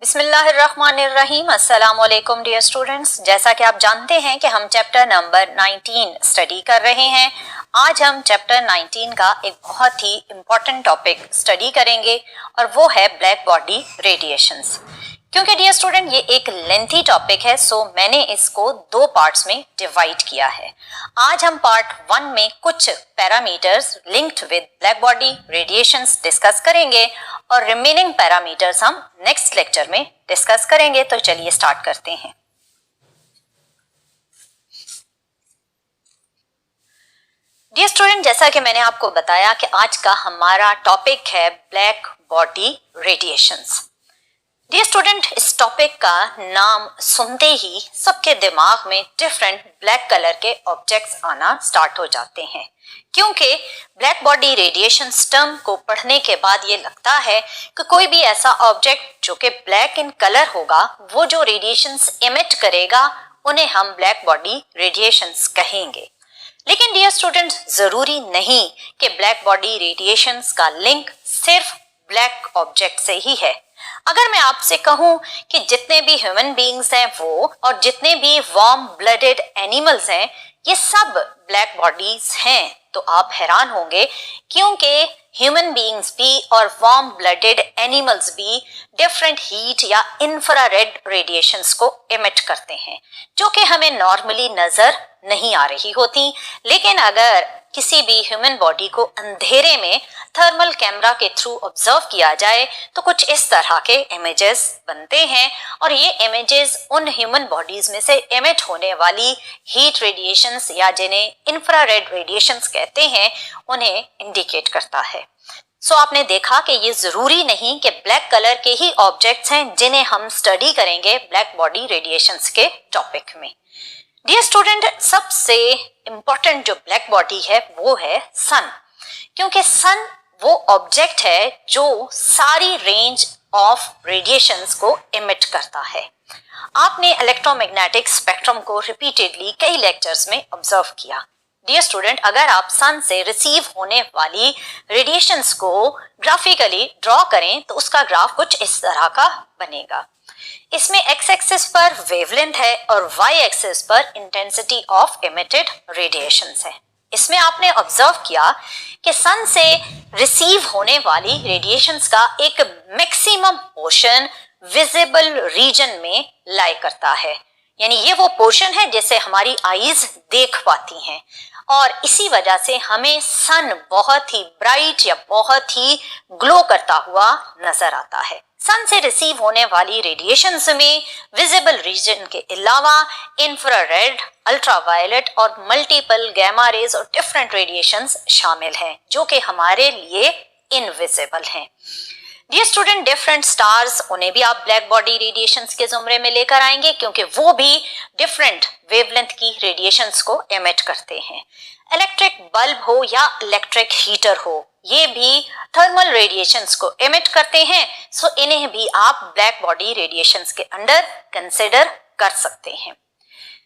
बिस्मिल्लाहिर्रहमानिर्रहीम। अस्सलाम वालेकुम डियर स्टूडेंट्स। जैसा कि आप जानते हैं कि हम चैप्टर नंबर 19 स्टडी कर रहे हैं। आज हम चैप्टर 19 का एक बहुत ही इम्पोर्टेंट टॉपिक स्टडी करेंगे और वो है ब्लैक बॉडी रेडिएशंस। क्योंकि डियर स्टूडेंट ये एक लेंथी टॉपिक है, सो मैंने इसको दो पार्ट्स में डिवाइड किया है। आज हम पार्ट 1 में कुछ parameters linked with black body radiations discuss करेंगे और रिमेनिंग पैरामीटर्स हम नेक्स्ट लेक्चर में डिस्कस करेंगे। तो चलिए स्टार्ट करते हैं। डियर स्टूडेंट, जैसा कि मैंने आपको बताया कि आज का हमारा टॉपिक है black body radiations. Dear student, इस टॉपिक का नाम सुनते ही सबके दिमाग में डिफरेंट ब्लैक कलर के ऑब्जेक्ट्स आना स्टार्ट हो जाते हैं, क्योंकि ब्लैक बॉडी रेडिएशंस टर्म को पढ़ने के बाद ये लगता है कि कोई भी ऐसा ऑब्जेक्ट जो कि ब्लैक इन कलर होगा, वो जो रेडिएशंस इमिट करेगा उन्हें हम ब्लैक बॉडी रेडिएशंस कहेंगे। लेकिन डियर स्टूडेंट, जरूरी नहीं कि ब्लैक बॉडी रेडिएशंस का लिंक सिर्फ ब्लैक ऑब्जेक्ट से ही है। अगर मैं आपसे कहूं कि जितने भी ह्यूमन बीइंग्स हैं वो और जितने भी वार्म ब्लडेड एनिमल्स हैं ये सब ब्लैक बॉडीज हैं, तो आप हैरान होंगे, क्योंकि ह्यूमन बीइंग्स भी और वार्म ब्लडेड एनिमल्स भी डिफरेंट हीट या इंफ्रारेड रेडिएशंस को इमिट करते हैं, जो कि हमें नॉर्मली नजर नहीं आ रही होती। लेकिन अगर किसी भी ह्यूमन बॉडी को अंधेरे में थर्मल कैमरा के थ्रू ऑब्जर्व किया जाए तो कुछ इस तरह के इमेजेस बनते हैं, और ये इमेजेस उन ह्यूमन बॉडीज में से इमिट होने वाली हीट रेडिएशंस या जिन्हें इंफ्रारेड रेडिएशंस कहते हैं उन्हें इंडिकेट करता है। सो आपने देखा कि ये जरूरी नहीं कि ब्लैक कलर के ही ऑब्जेक्ट्स हैं जिन्हें हम स्टडी करेंगे ब्लैक बॉडी रेडिएशंस के टॉपिक में। डियर स्टूडेंट, सबसे इंपॉर्टेंट जो ब्लैक बॉडी है वो है सन, क्योंकि सन वो ऑब्जेक्ट है जो सारी रेंज ऑफ रेडिएशंस को इमिट करता है। आपने इलेक्ट्रोमैग्नेटिक स्पेक्ट्रम को रिपीटेडली कई लेक्चर्स में ऑब्जर्व किया। डियर स्टूडेंट, अगर आप सन से रिसीव होने वाली रेडिएशंस को ग्राफिकली ड्रॉ करें तो उसका ग्राफ कुछ इस तरह का बनेगा। इसमें एक्स एक्सिस पर वेवलेंथ है और वाई एक्सिस पर इंटेंसिटी ऑफ इमिटेड रेडिएशंस है। इसमें आपने ऑब्जर्व किया कि सन से रिसीव होने वाली रेडिएशंस का एक मैक्सिमम पोर्शन विजिबल रीजन में लाई करता है, यानी ये वो पोर्शन है जिसे हमारी आईज देख पाती हैं, और इसी वजह से हमें सन बहुत ही ब्राइट या बहुत ही ग्लो करता हुआ नजर आता है। सन से रिसीव होने वाली रेडिएशंस में विजिबल रीजन के अलावा इंफ्रारेड, अल्ट्रावायलेट और मल्टीपल गैमा रेज और डिफरेंट रेडिएशंस शामिल हैं, जो कि हमारे लिए इनविजिबल हैं। डियर स्टूडेंट, डिफरेंट स्टार्स, उन्हें भी आप ब्लैक बॉडी रेडिएशंस के जुमरे में लेकर आएंगे, क्योंकि वो भी डिफरेंट वेवलेंथ की रेडिएशंस को एमिट करते हैं। इलेक्ट्रिक बल्ब हो या इलेक्ट्रिक हीटर हो, ये भी थर्मल रेडिएशंस को एमिट करते हैं, सो इन्हें भी आप ब्लैक बॉडी रेडिएशंस के अंडर कंसिडर कर सकते हैं।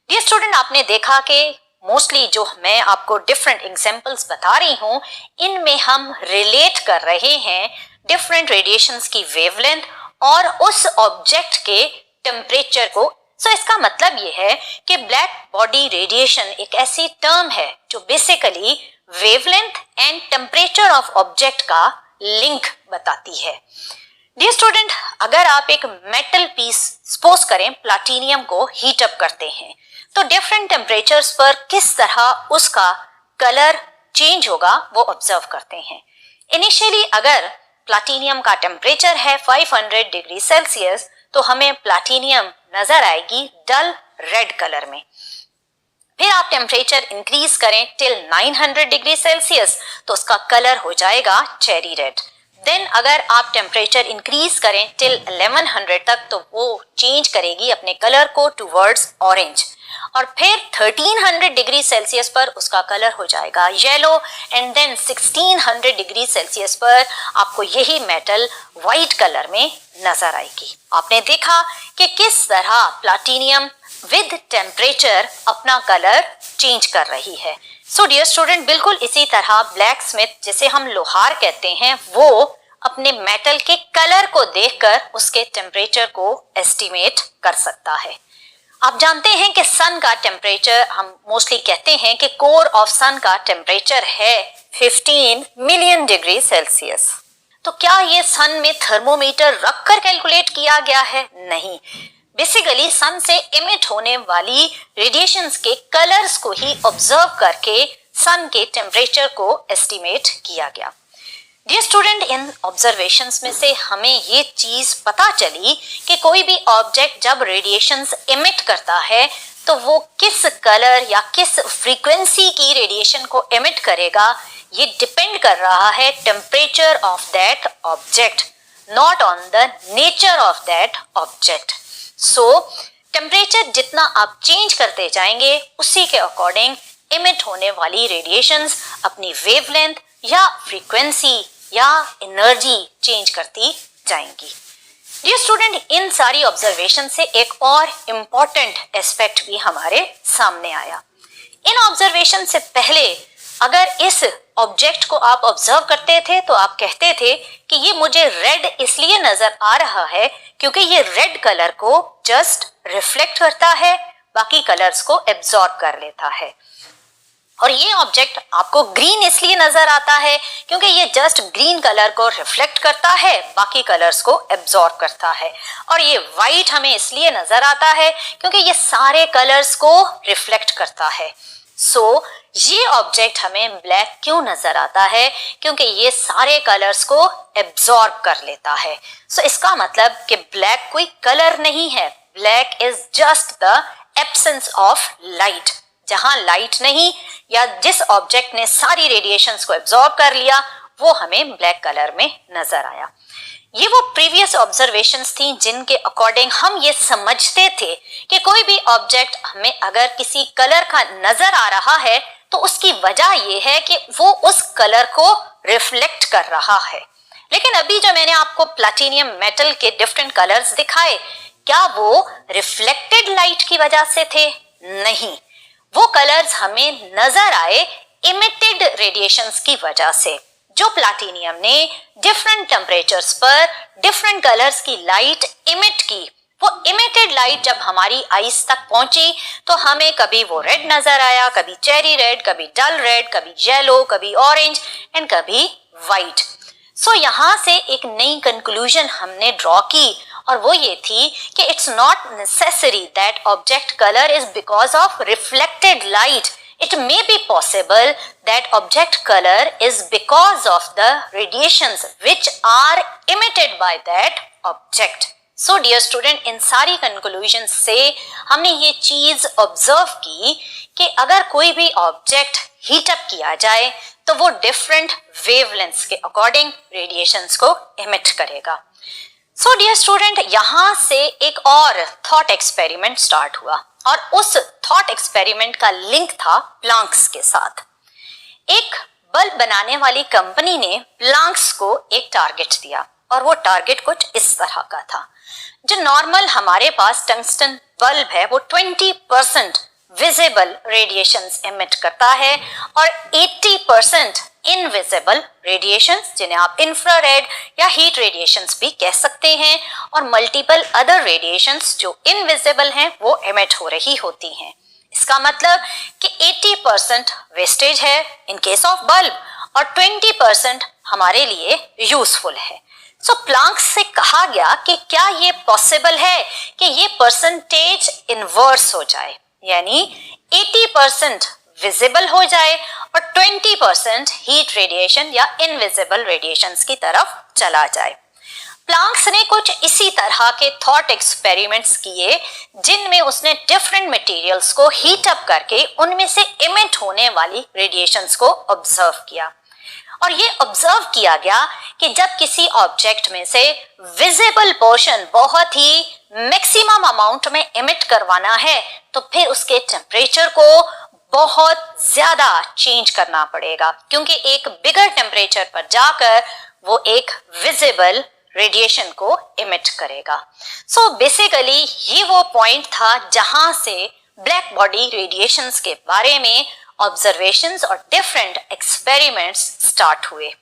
डियर स्टूडेंट, आपने देखा कि मोस्टली जो मैं आपको डिफरेंट एग्जांपल्स बता रही हूं, इनमें हम रिलेट कर रहे हैं डिफरेंट रेडिएशंस की वेवलेंथ और उस ऑब्जेक्ट के टेम्परेचर को। सो इसका मतलब ये है कि ब्लैक बॉडी रेडिएशन एक ऐसी टर्म है जो basically wavelength and temperature of object का लिंक बताती है। डियर स्टूडेंट, अगर आप एक मेटल पीस सपोज करें प्लैटिनियम को हीट अप करते हैं, तो डिफरेंट टेम्परेचर्स पर किस तरह उसका कलर चेंज होगा वो ऑब्जर्व करते हैं। इनिशियली अगर प्लैटिनियम का टेम्परेचर है 500 डिग्री सेल्सियस, तो हमें प्लैटिनियम नजर आएगी डल रेड कलर में। फिर आप टेम्परेचर इंक्रीज करें टिल 900 डिग्री सेल्सियस, तो उसका कलर हो जाएगा चेरी रेड। देन अगर आप टेम्परेचर इंक्रीज करें टिल 1100 तक, तो वो चेंज करेगी अपने कलर को टुवर्ड्स ऑरेंज, और फिर 1300 डिग्री सेल्सियस पर उसका कलर हो जाएगा yellow, and then 1600 degree Celsius पर आपको यही मेटल व्हाइट कलर में नजर आएगी। आपने देखा कि किस तरह प्लैटिनियम विद टेम्परेचर अपना कलर चेंज कर रही है। सो डियर स्टूडेंट, बिल्कुल इसी तरह ब्लैक स्मिथ, जिसे हम लोहार कहते हैं, वो अपने मेटल के कलर को देखकर उसके टेम्परेचर को एस्टिमेट कर सकता है। आप जानते हैं कि सन का टेम्परेचर, हम मोस्टली कहते हैं कि कोर ऑफ सन का टेम्परेचर है 15 मिलियन डिग्री सेल्सियस। तो क्या ये सन में थर्मोमीटर रखकर कैलकुलेट किया गया है? नहीं, बेसिकली सन से इमिट होने वाली रेडिएशंस के कलर्स को ही ऑब्जर्व करके सन के टेम्परेचर को एस्टिमेट किया गया। डियर स्टूडेंट, इन ऑब्जर्वेशंस में से हमें ये चीज पता चली कि कोई भी ऑब्जेक्ट जब रेडिएशंस इमिट करता है तो वो किस कलर या किस फ्रीक्वेंसी की रेडिएशन को इमिट करेगा, ये डिपेंड कर रहा है temperature of that object, not on the nature of that object. So temperature जितना आप चेंज करते जाएंगे उसी के अकॉर्डिंग इमिट होने वाली रेडिएशंस अपनी वेवलेंथ या फ्रीक्वेंसी या एनर्जी चेंज करती जाएंगी। डियर स्टूडेंट, इन सारी ऑब्जर्वेशन से एक और इम्पॉर्टेंट एस्पेक्ट भी हमारे सामने आया। इन ऑब्जर्वेशन से पहले अगर इस ऑब्जेक्ट को आप ऑब्जर्व करते थे तो आप कहते थे कि ये मुझे रेड इसलिए नजर आ रहा है क्योंकि ये रेड कलर को जस्ट रिफ्लेक्ट करता है, बाकी कलर्स को एब्जॉर्ब कर लेता है। और ये ऑब्जेक्ट आपको ग्रीन इसलिए नजर आता है क्योंकि ये जस्ट ग्रीन कलर को रिफ्लेक्ट करता है, बाकी कलर्स को एब्जॉर्ब करता है। और ये व्हाइट हमें इसलिए नजर आता है क्योंकि ये सारे कलर्स को रिफ्लेक्ट करता है। सो ये ऑब्जेक्ट हमें ब्लैक क्यों नजर आता है? क्योंकि ये सारे कलर्स को एब्जॉर्ब कर लेता है। सो इसका मतलब कि ब्लैक कोई कलर नहीं है, black is just the absence of light. जहां लाइट नहीं या जिस ऑब्जेक्ट ने सारी रेडिएशंस को एब्जॉर्ब कर लिया वो हमें ब्लैक कलर में नजर आया। ये वो प्रीवियस ऑब्जर्वेशंस थी जिनके अकॉर्डिंग हम ये समझते थे कि कोई भी ऑब्जेक्ट हमें अगर किसी कलर का नजर आ रहा है तो उसकी वजह ये है कि वो उस कलर को रिफ्लेक्ट कर रहा है। लेकिन अभी जो मैंने आपको प्लैटिनियम मेटल के डिफरेंट कलर्स दिखाए, क्या वो रिफ्लेक्टेड लाइट की वजह से थे? नहीं, वो कलर्स हमें नजर आए इमिटेड रेडिएशंस की वजह से। जो प्लैटिनियम ने डिफरेंट टेम्परेचर्स पर डिफरेंट कलर्स की लाइट इमिट की, वो इमिटेड लाइट जब हमारी आईज तक पहुंची तो हमें कभी वो रेड नजर आया, कभी चेरी रेड, कभी डल रेड, कभी येलो, कभी ऑरेंज एंड कभी व्हाइट। सो यहाँ से एक नई कंक्लूजन हमने ड्रॉ की और वो ये थी कि it's not necessary that object colour is because of reflected light. It may be possible that object color is because of the radiations which are emitted by that object. So dear student, इन सारी conclusions से हमने ये चीज observe की कि अगर कोई भी ऑब्जेक्ट हीट अप किया जाए तो वो डिफरेंट वेवलेंथ्स के अकॉर्डिंग रेडिएशंस को इमिट करेगा। सो डियर स्टूडेंट, यहाँ से एक और थॉट एक्सपेरिमेंट स्टार्ट हुआ और उस थॉट एक्सपेरिमेंट का लिंक था प्लांक्स के साथ। एक बल्ब बनाने वाली कंपनी ने प्लांक्स को एक टारगेट दिया और वो टारगेट कुछ इस तरह का था। जो नॉर्मल हमारे पास टंगस्टन बल्ब है वो 20% विजिबल रेडिएशंस एमिट करता है और 80% इनविजिबल रेडिएशंस, जिन्हें आप इंफ्रारेड या हीट रेडिएशंस भी कह सकते हैं, और मल्टीपल अदर रेडिएशंस जो इनविजिबल हैं वो एमिट हो रही होती हैं। इसका मतलब कि 80% वेस्टेज है इन केस ऑफ बल्ब और 20% हमारे लिए यूजफुल है। सो प्लांक से कहा गया कि क्या ये पॉसिबल है कि ये परसेंटेज इनवर्स हो जाए, यानी 80% विजिबल हो जाए और 20% हीट रेडिएशन या इनविजिबल रेडिएशंस की तरफ चला जाए। प्लांक्स ने कुछ इसी तरह के थॉट एक्सपेरिमेंट्स किए जिनमें उसने डिफरेंट मटेरियल्स को हीट अप करके उनमें से इमिट होने वाली रेडिएशंस को ऑब्जर्व किया। और ये ऑब्जर्व किया गया कि जब किसी ऑब्जेक्ट में से विजिबल पोर्शन बहुत ही मैक्सिमम अमाउंट में इमिट करवाना है तो फिर उसके टेम्परेचर को बहुत ज्यादा चेंज करना पड़ेगा, क्योंकि एक बिगर टेम्परेचर पर जाकर वो एक विजिबल रेडिएशन को इमिट करेगा। सो बेसिकली ये वो पॉइंट था जहां से ब्लैक बॉडी रेडिएशंस के बारे में ऑब्जर्वेशंस और डिफरेंट एक्सपेरिमेंट्स स्टार्ट हुए।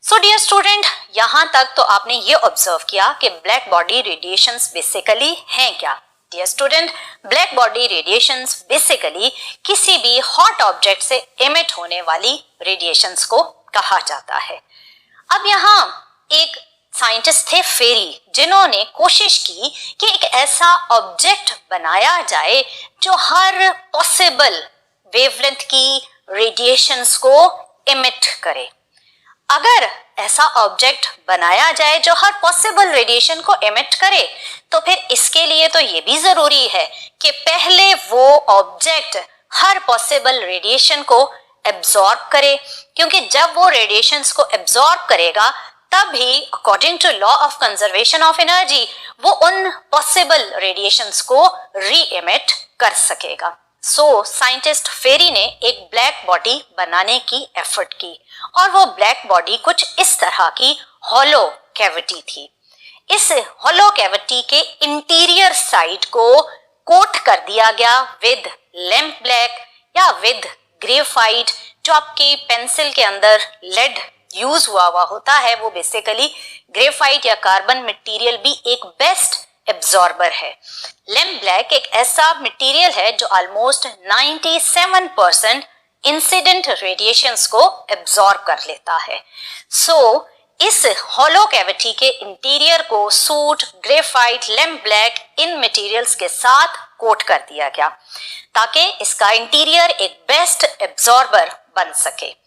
सो डियर स्टूडेंट, यहां तक तो आपने ये ऑब्जर्व किया कि ब्लैक बॉडी रेडिएशंस बेसिकली हैं क्या। Dear student, black body radiations basically किसी भी हॉट ऑब्जेक्ट से एमिट होने वाली रेडिएशंस को कहा जाता है। अब यहाँ एक साइंटिस्ट थे फेरी, जिन्होंने कोशिश की कि एक ऐसा ऑब्जेक्ट बनाया जाए जो हर पॉसिबल वेवलेंथ की रेडिएशंस को एमिट करे। अगर ऐसा ऑब्जेक्ट बनाया जाए जो हर पॉसिबल रेडिएशन को एमिट करे, तो फिर इसके लिए तो ये भी जरूरी है कि पहले वो ऑब्जेक्ट हर पॉसिबल रेडिएशन को एब्जॉर्ब करे, क्योंकि जब वो रेडिएशंस को एब्जॉर्ब करेगा तभी according to law of conservation of energy वो उन पॉसिबल रेडिएशंस को री एमिट कर सकेगा। सो साइंटिस्ट फेरी ने एक ब्लैक बॉडी बनाने की एफर्ट की, और वो ब्लैक बॉडी कुछ इस तरह की हॉलो कैविटी थी। इस हॉलो कैविटी के इंटीरियर साइड को कोट कर दिया गया विद लैम्प ब्लैक या विद ग्रेफाइट। जो आपकी पेंसिल के अंदर लेड यूज हुआ होता है, वो बेसिकली ग्रेफाइट या कार्बन मटेरियल भी एक बेस्ट एब्जॉर्बर है। लैम्प ब्लैक एक ऐसा मटेरियल है जो ऑलमोस्ट 97% इंसिडेंट रेडिएशंस को एब्जॉर्ब कर लेता है। सो इस हॉलो कैविटी के इंटीरियर को सूट, ग्रेफाइट, लैम्प ब्लैक इन मटेरियल्स के साथ कोट कर दिया गया, ताकि इसका इंटीरियर एक बेस्ट एब्जॉर्बर बन सके।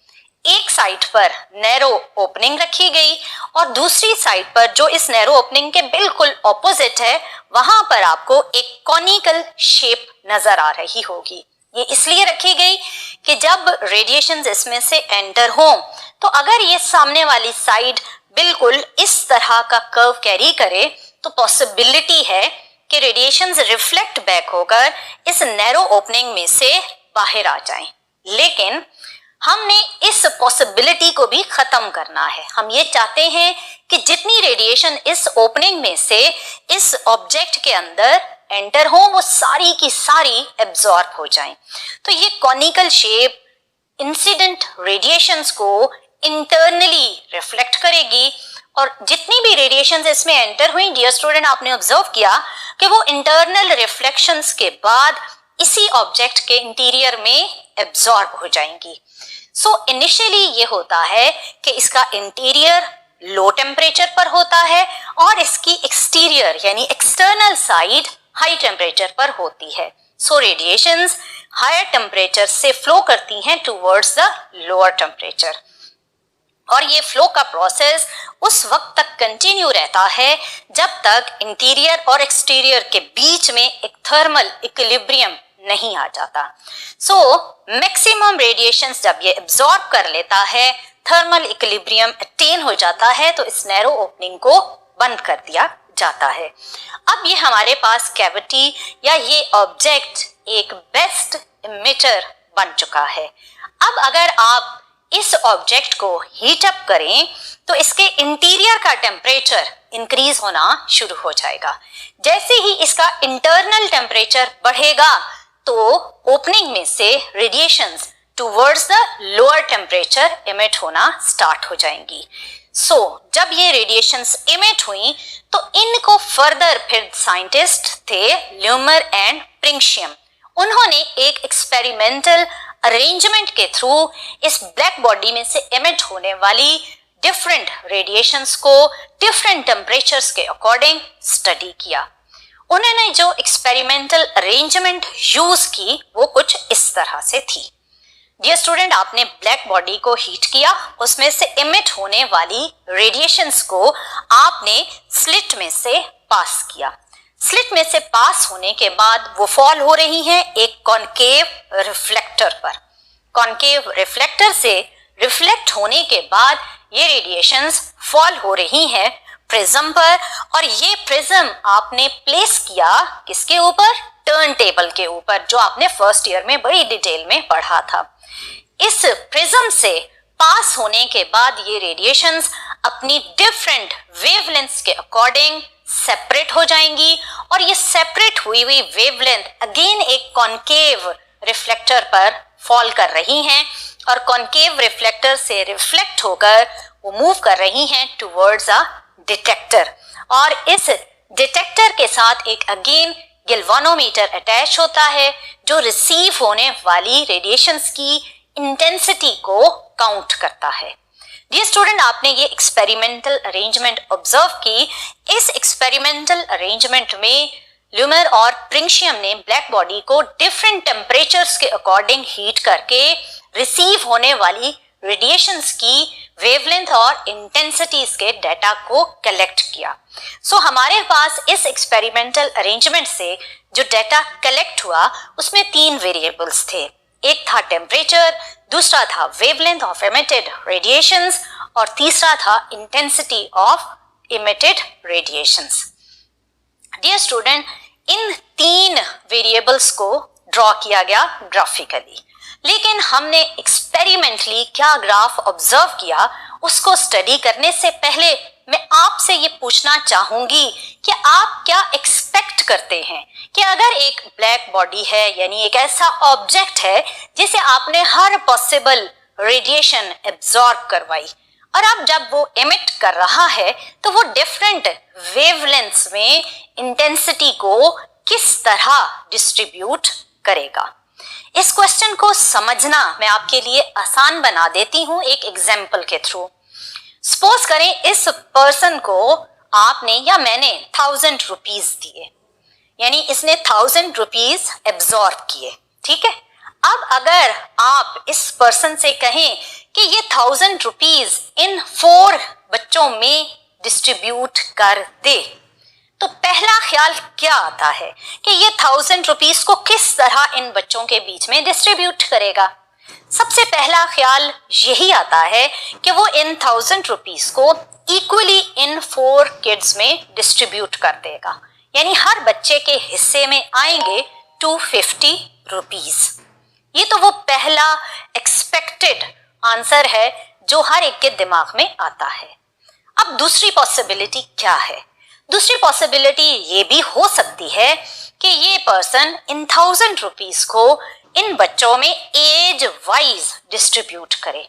एक साइड पर नैरो ओपनिंग रखी गई, और दूसरी साइड पर, जो इस नैरो ओपनिंग के बिल्कुल ऑपोजिट है, वहां पर आपको एक कॉनिकल शेप नजर आ रही होगी। ये इसलिए रखी गई कि जब रेडिएशंस इसमें से एंटर हो, तो अगर ये सामने वाली साइड बिल्कुल इस तरह का कर्व कैरी करे, तो पॉसिबिलिटी है कि रेडिएशंस रिफ्लेक्ट बैक होकर इस नैरो ओपनिंग में से बाहर आ जाएं। लेकिन हमने इस पॉसिबिलिटी को भी खत्म करना है। हम ये चाहते हैं कि जितनी रेडिएशन इस ओपनिंग में से इस ऑब्जेक्ट के अंदर एंटर हो, वो सारी की सारी एब्जॉर्ब हो जाएं। तो ये कॉनिकल शेप इंसिडेंट रेडिएशंस को इंटरनली रिफ्लेक्ट करेगी, और जितनी भी रेडिएशंस इसमें एंटर हुई, डियर स्टूडेंट, आपने ऑब्जर्व किया कि वो इंटरनल रिफ्लेक्शंस के बाद इसी ऑब्जेक्ट के इंटीरियर में एब्जॉर्ब हो जाएंगी। सो इनिशियली ये होता है कि इसका इंटीरियर लो टेम्परेचर पर होता है, और इसकी एक्सटीरियर यानी एक्सटर्नल साइड हाई टेम्परेचर पर होती है। सो रेडिएशंस हायर टेम्परेचर से फ्लो करती हैं टुवर्ड्स द लोअर टेम्परेचर, और ये फ्लो का प्रोसेस उस वक्त तक कंटिन्यू रहता है जब तक इंटीरियर और एक्सटीरियर के बीच में एक थर्मल इक्विलिब्रियम नहीं आ जाता। सो मैक्सिमम रेडिएशंस जब ये एब्जॉर्ब कर लेता है, थर्मल इक्विलिब्रियम अटेन हो जाता है, तो इस नैरो ओपनिंग को बंद कर दिया जाता है। अब ये हमारे पास कैविटी या ये ऑब्जेक्ट एक बेस्ट इमिटर बन चुका है। अब अगर आप इस ऑब्जेक्ट को हीट अप करें, तो इसके इंटीरियर का टेम्परेचर इंक्रीज होना शुरू हो जाएगा। जैसे ही इसका इंटरनल टेम्परेचर बढ़ेगा, तो ओपनिंग में से radiations towards the lower temperature emit होना स्टार्ट हो जाएंगी। सो जब ये रेडिएशंस इमिट हुई, तो इनको फर्दर फिर साइंटिस्ट थे ल्यूमर एंड प्रिंगशियम, उन्होंने एक एक्सपेरिमेंटल अरेंजमेंट के थ्रू इस ब्लैक बॉडी में से इमिट होने वाली डिफरेंट रेडिएशंस को डिफरेंट टेम्परेचर्स के अकॉर्डिंग स्टडी किया। उन्होंने जो एक्सपेरिमेंटल अरेंजमेंट यूज की, वो कुछ इस तरह से थी। डियर स्टूडेंट, आपने ब्लैक बॉडी को हीट किया, उसमें से इमिट होने वाली रेडिएशंस को आपने स्लिट में से पास किया। स्लिट में से पास होने के बाद वो फॉल हो रही हैं एक कॉनकेव रिफ्लेक्टर पर। कॉनकेव रिफ्लेक्टर से रिफ्लेक्ट होने के बाद ये रेडिएशंस फॉल हो रही हैं प्रिज्म पर, और ये प्रिज्म आपने प्लेस किया किसके ऊपर? टर्न टेबल के ऊपर, जो आपने फर्स्ट ईयर में बड़ी डिटेल में पढ़ा था। इस प्रिज्म से पास होने के बाद ये रेडिएशंस अपनी डिफरेंट वेवलेंथ्स के अकॉर्डिंग सेपरेट हो जाएंगी, और ये सेपरेट हुई वेवलेंथ अगेन एक कॉनकेव रिफ्लेक्टर पर फॉल कर रही हैं, और कॉनकेव रिफ्लेक्टर से रिफ्लेक्ट होकर वो मूव कर रही हैं टुवर्ड्स अ डिटेक्टर, और इस डिटेक्टर के साथ एक अगेन गैल्वानोमीटर अटैच होता है जो रिसीव होने वाली रेडिएशंस की इंटेंसिटी को काउंट करता है। डियर स्टूडेंट, आपने ये एक्सपेरिमेंटल अरेंजमेंट ऑब्जर्व की। इस एक्सपेरिमेंटल अरेंजमेंट में ल्यूमर और प्रिंशियम ने ब्लैक बॉडी को डिफरेंट टेम्परेचर्स के अकॉर्डिंग हीट करके रिसीव होने वाली रेडिएशंस की वेवलेंथ और इंटेंसिटीज के डाटा को कलेक्ट किया। सो हमारे पास इस एक्सपेरिमेंटल अरेंजमेंट से जो डाटा कलेक्ट हुआ उसमें 3 वेरिएबल्स थे। एक था टेम्परेचर, दूसरा था वेवलेंथ ऑफ इमिटेड रेडिएशंस और तीसरा था intensity of emitted radiations. Dear student, इन 3 वेरिएबल्स को ड्रॉ किया गया ग्राफिकली, लेकिन हमने एक्सपेरिमेंटली क्या ग्राफ ऑब्जर्व किया उसको स्टडी करने से पहले मैं आपसे ये पूछना चाहूंगी कि आप क्या एक्सपेक्ट करते हैं कि अगर एक ब्लैक बॉडी है, यानी एक ऐसा ऑब्जेक्ट है जिसे आपने हर पॉसिबल रेडिएशन एब्जॉर्ब करवाई, और अब जब वो एमिट कर रहा है तो वो डिफरेंट वेवलेंथ्स में इंटेंसिटी को किस तरह डिस्ट्रीब्यूट करेगा। इस क्वेश्चन को समझना मैं आपके लिए आसान बना देती हूं एक एग्जाम्पल के थ्रू। सपोज करें इस पर्सन को आपने या मैंने 1000 रुपीज दिए, यानी इसने 1000 रुपीज एब्जॉर्ब किए, ठीक है। अब अगर आप इस पर्सन से कहें कि ये 1000 रुपीज इन 4 बच्चों में डिस्ट्रीब्यूट कर दे, तो पहला ख्याल क्या आता है कि ये 1000 रुपीज को किस तरह इन बच्चों के बीच में डिस्ट्रीब्यूट करेगा। सबसे पहला ख्याल यही आता है कि वो इन 1000 रुपीज को इक्वली इन 4 किड्स में डिस्ट्रीब्यूट कर देगा, यानी हर बच्चे के हिस्से में आएंगे 250 रुपीज। ये तो वो पहला एक्सपेक्टेड आंसर है जो हर एक के दिमाग में आता है। अब दूसरी पॉसिबिलिटी क्या है? दूसरी पॉसिबिलिटी ये भी हो सकती है कि ये पर्सन इन 1000 रुपीज को इन बच्चों में एज वाइज डिस्ट्रीब्यूट करे।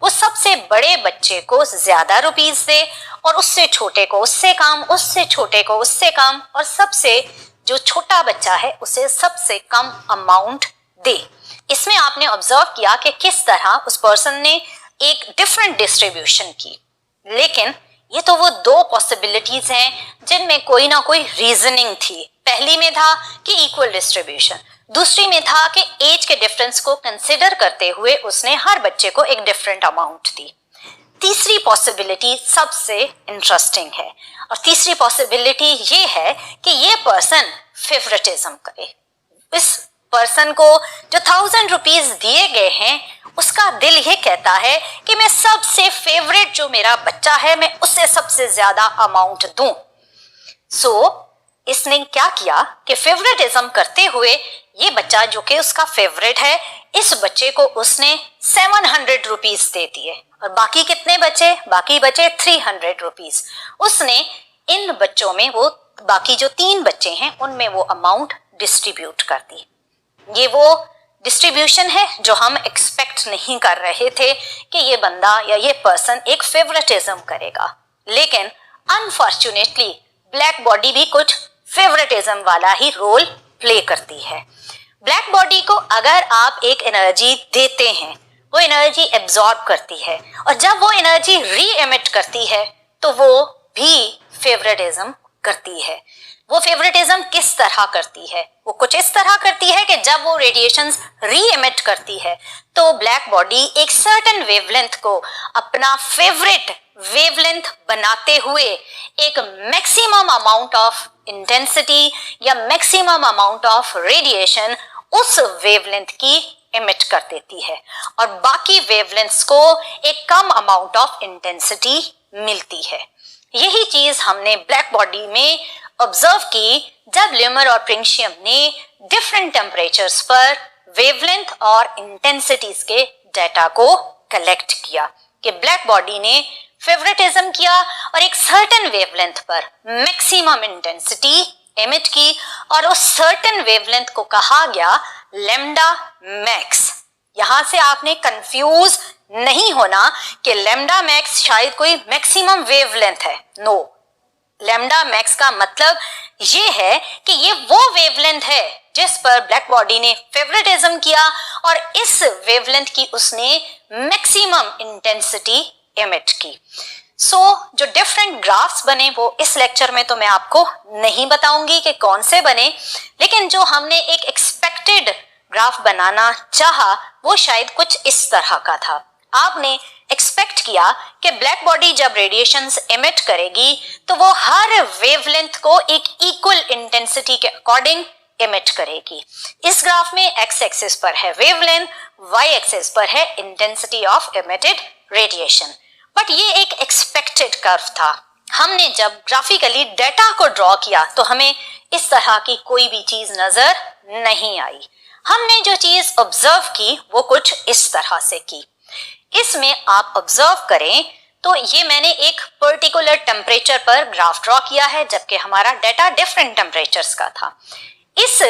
वो सबसे बड़े बच्चे को ज्यादा रुपीस दे और उससे छोटे को उससे कम, उससे छोटे को उससे कम, और सबसे जो छोटा बच्चा है उसे सबसे कम अमाउंट दे। इसमें आपने ऑब्जर्व किया कि किस तरह उस पर्सन ने एक डिफरेंट डिस्ट्रीब्यूशन की। लेकिन ये तो वो 2 पॉसिबिलिटीज हैं जिनमें कोई ना कोई रीजनिंग थी। पहली में था कि इक्वल डिस्ट्रीब्यूशन, दूसरी में था कि एज के डिफरेंस को कंसिडर करते हुए उसने हर बच्चे को एक डिफरेंट अमाउंट दी। तीसरी पॉसिबिलिटी सबसे इंटरेस्टिंग है, और तीसरी पॉसिबिलिटी ये है कि ये पर्सन फेवरेटिज्म करे। इस पर्सन को जो 1000 रुपीज दिए गए हैं उसका दिल ये कहता है कि मैं सबसे फेवरेट जो मेरा बच्चा है मैं उससे सबसे ज्यादा अमाउंट दूं। सो इसने क्या किया कि फेवरेटिज्म करते हुए ये बच्चा जो कि उसका फेवरेट है, इस बच्चे को उसने 700 रुपीज दे दिए, और बाकी कितने बचे? बाकी बचे 300 रुपीज। उसने इन बच्चों में वो बाकी जो 3 बच्चे हैं उनमें वो अमाउंट डिस्ट्रीब्यूट कर दी। ये वो डिस्ट्रीब्यूशन है जो हम एक्सपेक्ट नहीं कर रहे थे कि ये बंदा या ये पर्सन एक फेवरेटिज्म करेगा। लेकिन अनफॉर्चुनेटली ब्लैक बॉडी भी कुछ फेवरेटिज्म वाला ही रोल प्ले करती है। ब्लैक बॉडी को अगर आप एक एनर्जी देते हैं, वो एनर्जी एब्जॉर्ब करती है, और जब वो एनर्जी री एमिट करती है तो वो भी फेवरेटिज्म करती है। वो फेवरेटिज्म किस तरह करती है? वो कुछ इस तरह करती है कि जब वो रेडिएशंस री एमिट करती है तो ब्लैक बॉडी एक सर्टेन वेवलेंथ को अपना फेवरेट वेवलेंथ बनाते हुए एक मैक्सिमम अमाउंट ऑफ इंटेंसिटी या मैक्सिमम अमाउंट ऑफ रेडिएशन उस वेवलेंथ की एमिट कर देती है, और बाकी वेवलेंथ्स को एक कम अमाउंट ऑफ इंटेंसिटी मिलती है। यही चीज हमने ब्लैक बॉडी में ऑब्जर्व की जब ल्यूमर और प्रिंशियम ने डिफरेंट टेम्परेचर्स पर वेवलेंथ और इंटेंसिटीज के डाटा को कलेक्ट किया कि ब्लैक बॉडी ने फेवरेटिज्म किया और एक सर्टेन वेवलेंथ पर मैक्सिमम इंटेंसिटी एमिट की, और उस सर्टेन वेवलेंथ को कहा गया लैम्डा मैक्स। यहां से आपने कंफ्यूज नहीं होना कि लैम्डा मैक्स शायद कोई मैक्सिमम वेवलेंथ है। नो, लैम्डा मैक्स का मतलब ये है कि ये वो वेवलेंथ है जिस पर ब्लैक बॉडी ने फेवरेटिज्म किया और इस वेवलेंथ की उसने मैक्सिमम इंटेंसिटी एमिट की। जो डिफरेंट ग्राफ्स बने वो इस लेक्चर में तो मैं आपको नहीं बताऊंगी कि कौन से बने, लेकिन जो हमने एक एक्सपेक्टेड ग्राफ बनाना चाहा वो शायद कुछ इस तरह का था। आपने एक्सपेक्ट किया कि ब्लैक बॉडी जब रेडिएशंस एमिट करेगी तो वो हर वेवलेंथ को एक इक्वल इंटेंसिटी के अकॉर्डिंग एमिट करेगी। इस ग्राफ में एक्स एक्सिस पर है वेवलेंथ, वाई एक्सिस पर है intensity of emitted radiation. But ये एक एक्सपेक्टेड कर्व था। हमने जब ग्राफिकली डेटा को ड्रॉ किया तो हमें इस तरह की कोई भी चीज नजर नहीं आई। हमने जो चीज ऑब्जर्व की वो कुछ इस तरह से की। इसमें आप ऑब्जर्व करें तो ये मैंने एक पर्टिकुलर टेम्परेचर पर ग्राफ ड्रॉ किया है, जबकि हमारा डेटा डिफरेंट टेम्परेचर्स का था। इस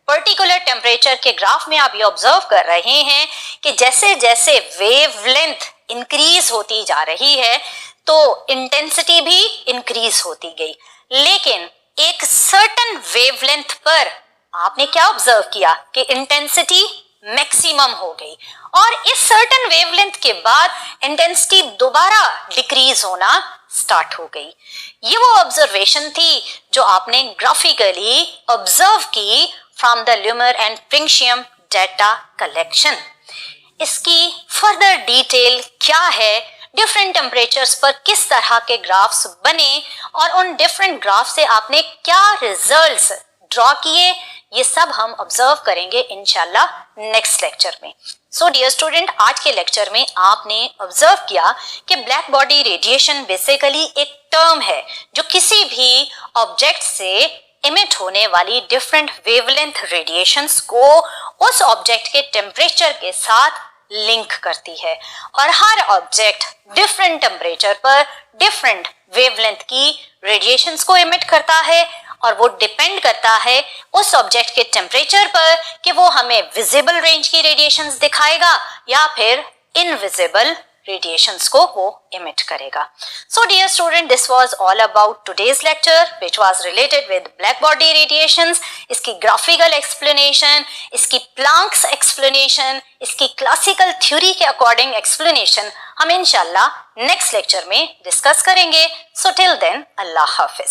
पर्टिकुलर टेम्परेचर के ग्राफ में आप ये ऑब्जर्व कर रहे हैं कि जैसे जैसे वेवलेंथ इंक्रीज होती जा रही है तो इंटेंसिटी भी इंक्रीज होती गई, लेकिन एक सर्टेन वेवलेंथ पर आपने क्या ऑब्जर्व किया कि इंटेंसिटी मैक्सिमम हो गई और इस सर्टेन वेवलेंथ के बाद इंटेंसिटी दोबारा डिक्रीज होना स्टार्ट हो गई। ये वो ऑब्जर्वेशन थी जो आपने ग्राफिकली ऑब्जर्व की from the lumer and principium data collection. इसकी फर्दर डिटेल क्या है, डिफरेंट टेम्परेचर्स पर किस तरह के ग्राफ्स बने और उन डिफरेंट ग्राफ से आपने क्या रिजल्ट्स ड्रॉ किए, ये सब हम ऑब्जर्व करेंगे इंशाल्लाह नेक्स्ट लेक्चर में। सो डियर स्टूडेंट, आज के लेक्चर में आपने ऑब्जर्व किया कि ब्लैक बॉडी रेडिएशन बेसिकली एक टर्म है जो किसी भी ऑब्जेक्ट से इमिट होने वाली डिफरेंट वेवलेंथ रेडिएशंस को उस ऑब्जेक्ट के टेम्परेचर के साथ लिंक करती है और हर ऑब्जेक्ट डिफरेंट टेम्परेचर पर डिफरेंट वेवलेंथ की रेडिएशंस को इमिट करता है और वो डिपेंड करता है उस ऑब्जेक्ट के टेम्परेचर पर कि वो हमें विजिबल रेंज की रेडिएशंस दिखाएगा या फिर इनविजिबल रेडिएशंस को वो इमिट करेगा। So dear student, this was all about today's lecture which was related with black body radiations. इसकी ग्राफिकल एक्सप्लेनेशन, इसकी प्लैंक्स एक्सप्लेनेशन, इसकी क्लासिकल थ्योरी के अकॉर्डिंग एक्सप्लेनेशन हम इंशाल्लाह नेक्स्ट लेक्चर में डिस्कस करेंगे। सो टिल देन, अल्लाह हाफिज।